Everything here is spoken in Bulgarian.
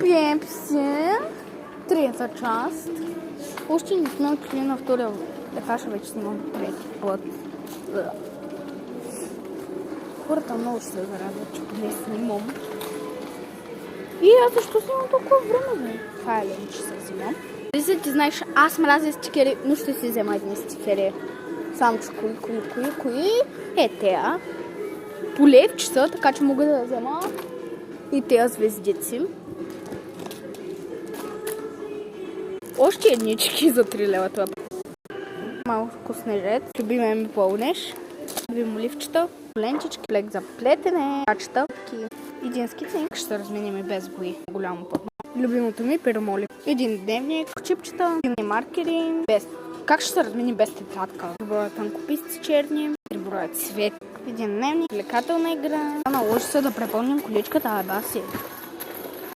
Пепси. Трета част. Още не сме отишли на втория етаж, вече снимам трети път. Хората много ще се зарадват, че поне снимам. И аз защо снимам толкова време, бе? Това е лен, че се взимам. Дали ти знаеш, аз мразя стикери, но ще си взема едни стикери. Само че кои? Е, тея. Полевчета, така че мога да взема и тея звездици. Още еднички за 3 лева това. Малко снежец, любимия ми пълнеш, любим оливчета, ленчички, плек за плетене, качета, един скицник, ще се разменим и без бои, голямо платно. Любимото ми перомоли. Един дневник, чипчета, един маркери, без. Как ще се размени без тетрадка? Броя тънкописци черни, 3 броя цвет, един дневник, лекателна игра. Наложи се да препълним количката, да си.